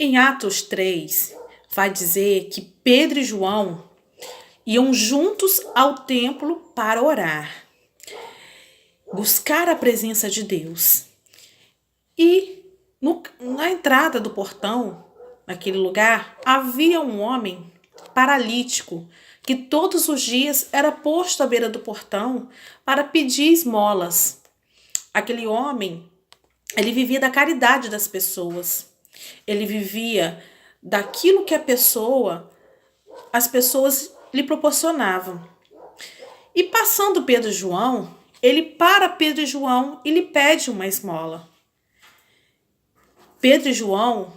Em Atos 3, vai dizer que Pedro e João iam juntos ao templo para orar, buscar a presença de Deus. E na entrada do portão, naquele lugar, havia um homem paralítico que todos os dias era posto à beira do portão para pedir esmolas. Aquele homem, ele vivia da caridade das pessoas. Ele vivia daquilo que as pessoas lhe proporcionavam. E passando Pedro e João, ele para Pedro e João e lhe pede uma esmola. Pedro e João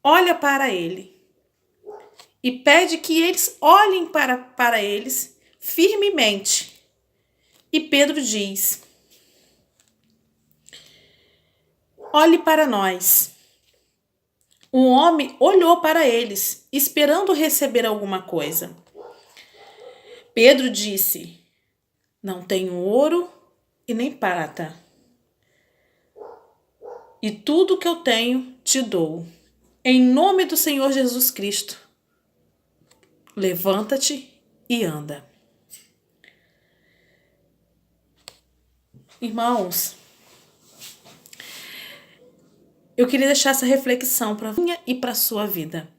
olha para ele e pede que eles olhem para eles firmemente. E Pedro diz: olhe para nós. O homem olhou para eles, esperando receber alguma coisa. Pedro disse: não tenho ouro e nem prata, e tudo que eu tenho te dou. Em nome do Senhor Jesus Cristo, levanta-te e anda. Irmãos, eu queria deixar essa reflexão para minha e para a sua vida.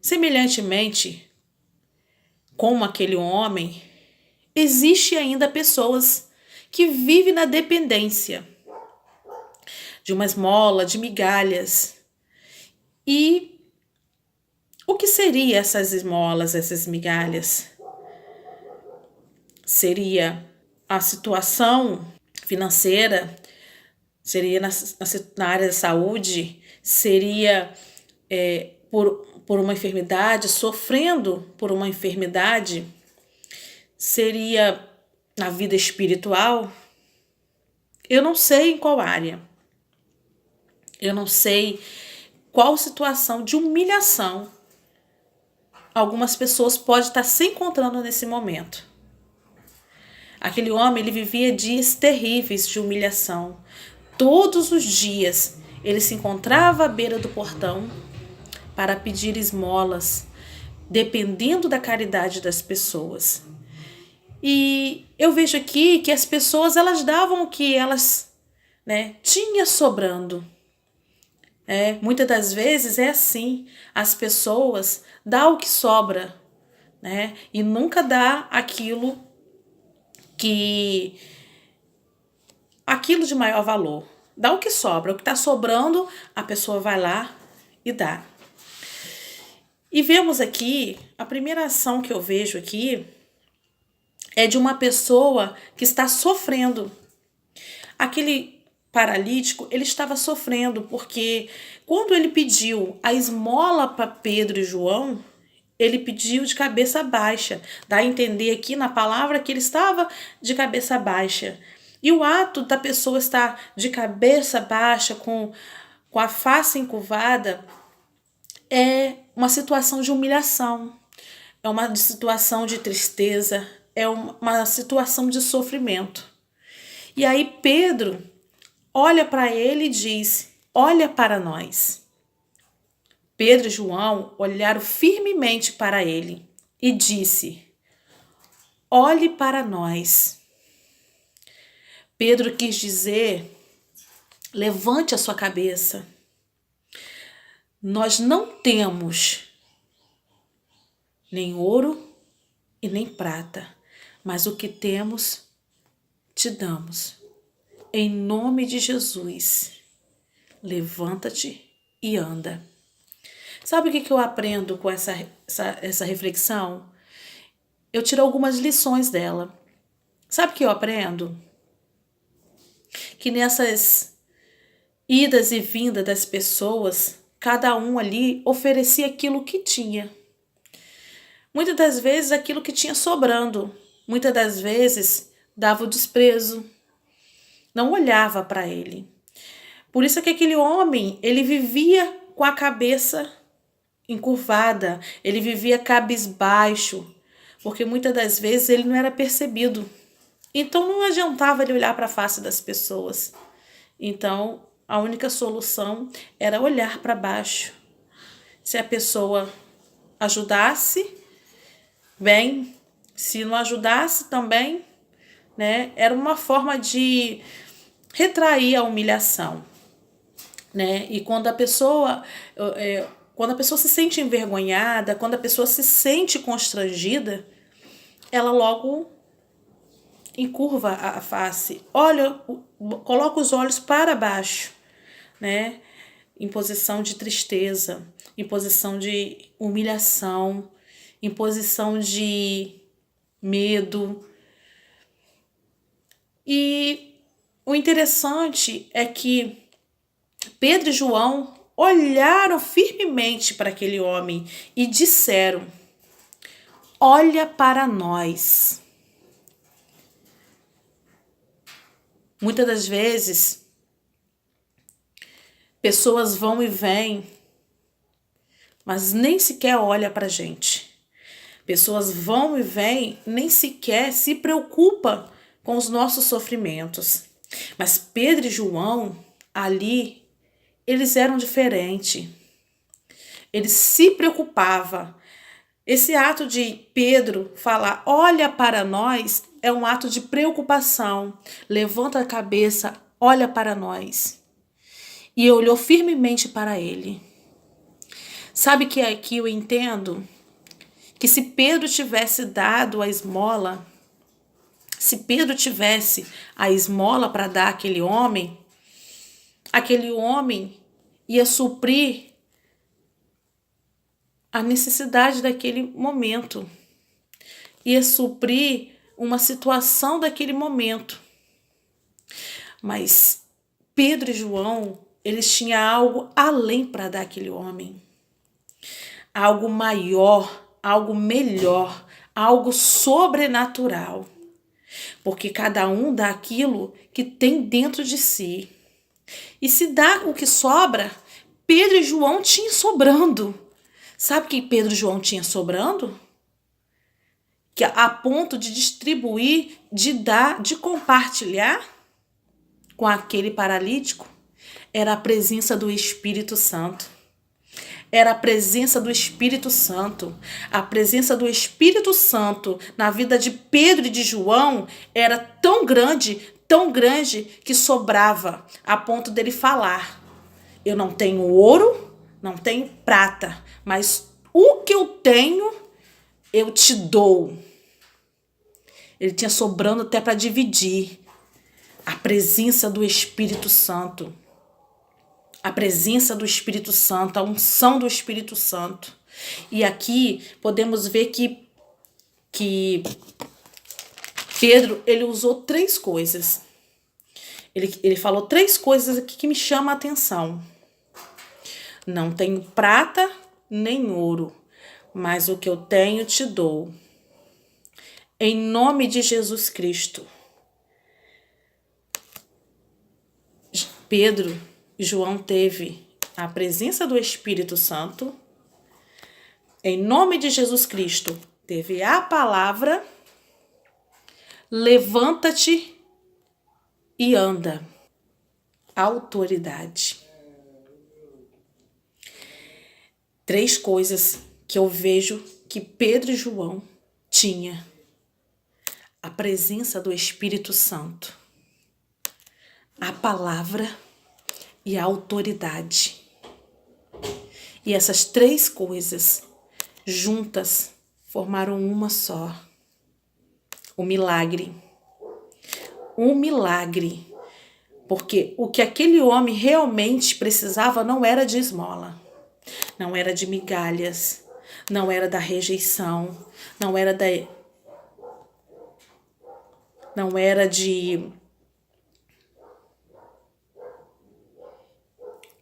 Semelhantemente, como aquele homem, existe ainda pessoas que vivem na dependência de uma esmola, de migalhas. E o que seria essas esmolas, essas migalhas? Seria a situação financeira, seria na área da saúde, seria por uma enfermidade, sofrendo por uma enfermidade, seria na vida espiritual. Eu não sei em qual área, eu não sei qual situação de humilhação algumas pessoas podem estar se encontrando nesse momento. Aquele homem, ele vivia dias terríveis de humilhação. Todos os dias ele se encontrava à beira do portão para pedir esmolas, dependendo da caridade das pessoas. E eu vejo aqui que as pessoas, elas davam o que elas tinham sobrando. Muitas das vezes é assim, as pessoas dão o que sobra, e nunca dá aquilo de maior valor. Dá o que sobra, o que está sobrando, a pessoa vai lá e dá. E vemos aqui, a primeira ação que eu vejo aqui é de uma pessoa que está sofrendo. Aquele paralítico, ele estava sofrendo, porque quando ele pediu a esmola para Pedro e João, ele pediu de cabeça baixa. Dá a entender aqui na palavra que ele estava de cabeça baixa. E o ato da pessoa estar de cabeça baixa, com a face encurvada, é uma situação de humilhação, é uma situação de tristeza, é uma situação de sofrimento. E aí Pedro olha para ele e diz: olha para nós. Pedro e João olharam firmemente para ele e disse: olhe para nós. Pedro quis dizer: levante a sua cabeça. Nós não temos nem ouro e nem prata, mas o que temos te damos. Em nome de Jesus, levanta-te e anda. Sabe o que eu aprendo com essa reflexão? Eu tiro algumas lições dela. Sabe o que eu aprendo? Que nessas idas e vindas das pessoas, cada um ali oferecia aquilo que tinha. Muitas das vezes aquilo que tinha sobrando. Muitas das vezes dava o desprezo. Não olhava para ele. Por isso é que aquele homem, ele vivia com a cabeça encurvada, ele vivia cabisbaixo, porque muitas das vezes ele não era percebido. Então não adiantava ele olhar para a face das pessoas. Então a única solução era olhar para baixo. Se a pessoa ajudasse, bem, se não ajudasse também, né? Era uma forma de retrair a humilhação, né? E quando a pessoa se sente envergonhada, quando a pessoa se sente constrangida, ela logo encurva a face, olha, coloca os olhos para baixo, né? Em posição de tristeza, em posição de humilhação, em posição de medo. E o interessante é que Pedro e João olharam firmemente para aquele homem e disseram: olha para nós. Muitas das vezes, pessoas vão e vêm, mas nem sequer olha para a gente. Pessoas vão e vêm, nem sequer se preocupa com os nossos sofrimentos. Mas Pedro e João, ali, eles eram diferentes. Eles se preocupavam. Esse ato de Pedro falar, olha para nós, é um ato de preocupação. Levanta a cabeça, olha para nós. E olhou firmemente para ele. Sabe que aqui eu entendo que se Pedro tivesse dado a esmola, se Pedro tivesse a esmola para dar àquele homem ia suprir a necessidade daquele momento, ia suprir uma situação daquele momento. Mas Pedro e João, eles tinham algo além para dar àquele homem. Algo maior, algo melhor, algo sobrenatural. Porque cada um dá aquilo que tem dentro de si. E se dá o que sobra, Pedro e João tinham sobrando. Sabe o que Pedro e João tinham sobrando? Que a ponto de distribuir, de dar, de compartilhar com aquele paralítico, era a presença do Espírito Santo. Era a presença do Espírito Santo. A presença do Espírito Santo na vida de Pedro e de João era tão grande que sobrava a ponto dele falar: eu não tenho ouro, não tenho prata, mas o que eu tenho, eu te dou. Ele tinha sobrando até para dividir. A presença do Espírito Santo. A presença do Espírito Santo, a unção do Espírito Santo. E aqui podemos ver que Pedro, ele usou 3 coisas. Ele falou 3 coisas aqui que me chamam a atenção. Não tenho prata nem ouro, mas o que eu tenho te dou. Em nome de Jesus Cristo. Pedro e João teve a presença do Espírito Santo. Em nome de Jesus Cristo, teve a palavra. Levanta-te e anda. Autoridade. 3 coisas que eu vejo que Pedro e João tinham. A presença do Espírito Santo, a palavra e a autoridade. E essas 3 coisas juntas formaram uma só. O milagre. Um milagre. Porque o que aquele homem realmente precisava não era de esmola, não era de migalhas, não era da rejeição, não era de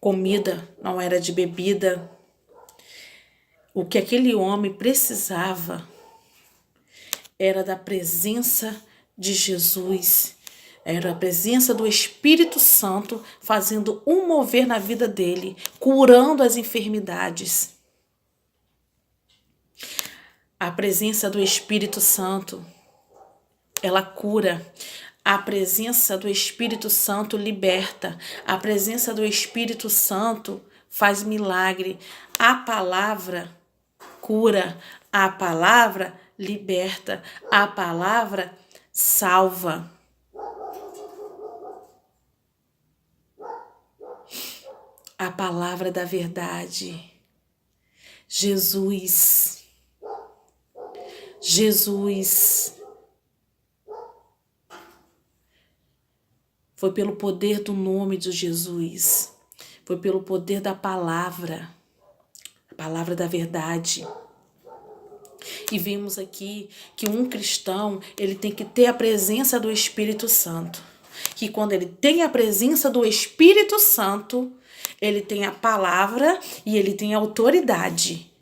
comida, não era de bebida. O que aquele homem precisava era da presença de Jesus, era a presença do Espírito Santo fazendo um mover na vida dele, curando as enfermidades. A presença do Espírito Santo, ela cura. A presença do Espírito Santo liberta. A presença do Espírito Santo faz milagre. A palavra cura. A palavra liberta. A palavra salva. A palavra da verdade. Jesus. Jesus. Foi pelo poder do nome de Jesus. Foi pelo poder da palavra. A palavra da verdade. E vimos aqui que um cristão, ele tem que ter a presença do Espírito Santo. Que quando ele tem a presença do Espírito Santo, ele tem a palavra e ele tem a autoridade.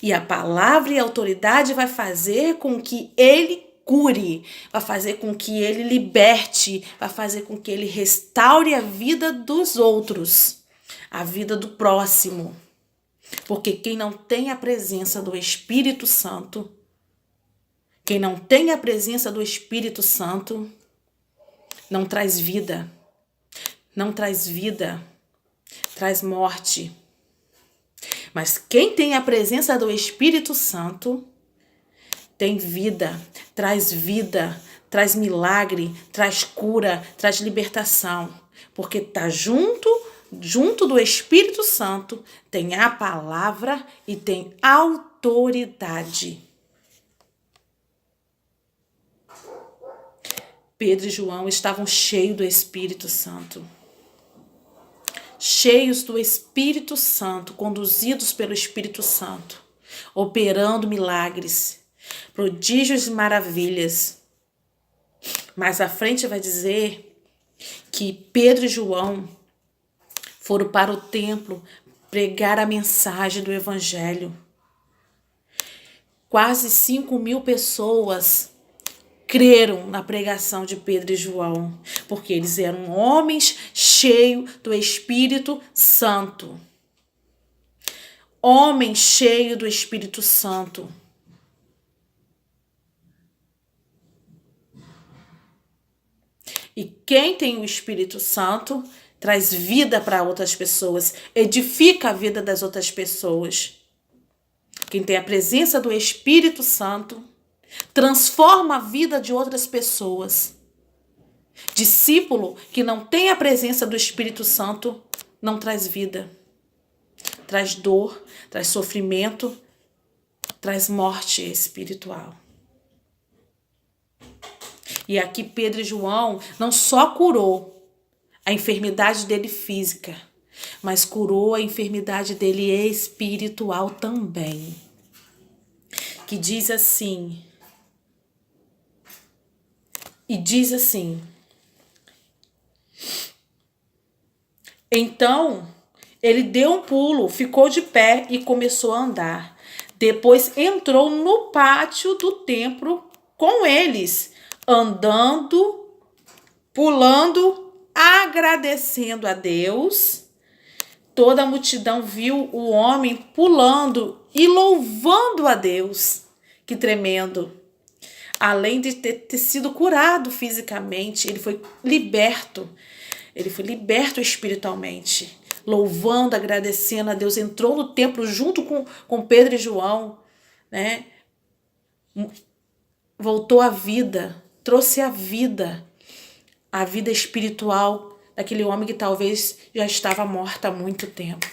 E a palavra e a autoridade vai fazer com que ele cure, vai fazer com que ele liberte, vai fazer com que ele restaure a vida dos outros, a vida do próximo. Porque quem não tem a presença do Espírito Santo, quem não tem a presença do Espírito Santo, não traz vida, não traz vida, traz morte. Mas quem tem a presença do Espírito Santo, tem vida, traz milagre, traz cura, traz libertação. Porque tá junto do Espírito Santo, tem a palavra e tem autoridade. Pedro e João estavam cheios do Espírito Santo. Cheios do Espírito Santo, conduzidos pelo Espírito Santo, operando milagres, prodígios e maravilhas. Mais à frente vai dizer que Pedro e João foram para o templo pregar a mensagem do Evangelho. Quase 5.000 pessoas creram na pregação de Pedro e João, porque eles eram homens cheios do Espírito Santo. Homens cheios do Espírito Santo. E quem tem o Espírito Santo traz vida para outras pessoas, edifica a vida das outras pessoas. Quem tem a presença do Espírito Santo transforma a vida de outras pessoas. Discípulo que não tem a presença do Espírito Santo não traz vida. Traz dor, traz sofrimento, traz morte espiritual. E aqui Pedro e João não só curou a enfermidade dele física, mas curou a enfermidade dele espiritual também. Que diz assim, então ele deu um pulo, ficou de pé e começou a andar. Depois entrou no pátio do templo com eles, andando, pulando, agradecendo a Deus. Toda a multidão viu o homem pulando e louvando a Deus. Que tremendo! Além de ter sido curado fisicamente, ele foi liberto. Ele foi liberto espiritualmente, louvando, agradecendo a Deus. Entrou no templo junto com Pedro e João, né? Voltou à vida, trouxe a vida espiritual daquele homem que talvez já estava morto há muito tempo.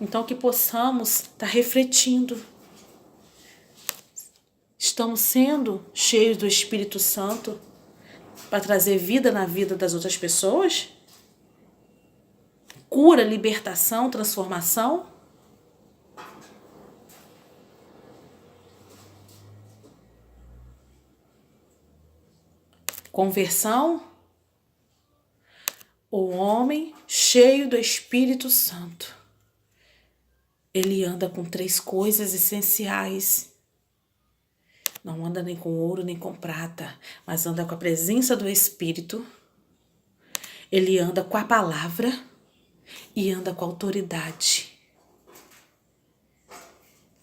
Então que possamos estar refletindo. Estamos sendo cheios do Espírito Santo para trazer vida na vida das outras pessoas? Cura, libertação, transformação? Conversão? O homem cheio do Espírito Santo, ele anda com 3 coisas essenciais. Não anda nem com ouro nem com prata, mas anda com a presença do Espírito. Ele anda com a palavra e anda com a autoridade.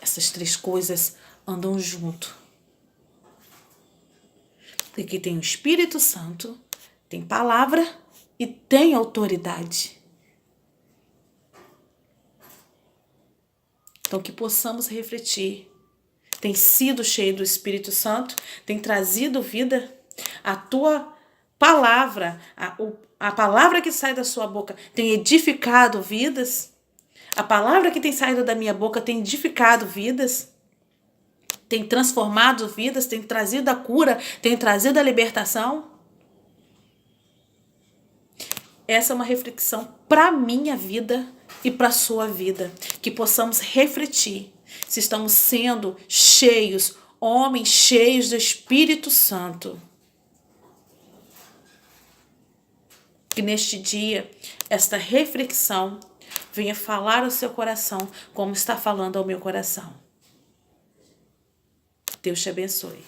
Essas 3 coisas andam junto. E que tem o Espírito Santo, tem palavra e tem autoridade. Então, que possamos refletir. Tem sido cheio do Espírito Santo, tem trazido vida. A tua palavra, a palavra que sai da sua boca tem edificado vidas. A palavra que tem saído da minha boca tem edificado vidas. Tem transformado vidas, tem trazido a cura, tem trazido a libertação. Essa é uma reflexão para a minha vida e para a sua vida. Que possamos refletir se estamos sendo cheios, homens cheios do Espírito Santo. Que neste dia, esta reflexão venha falar ao seu coração como está falando ao meu coração. Deus te abençoe.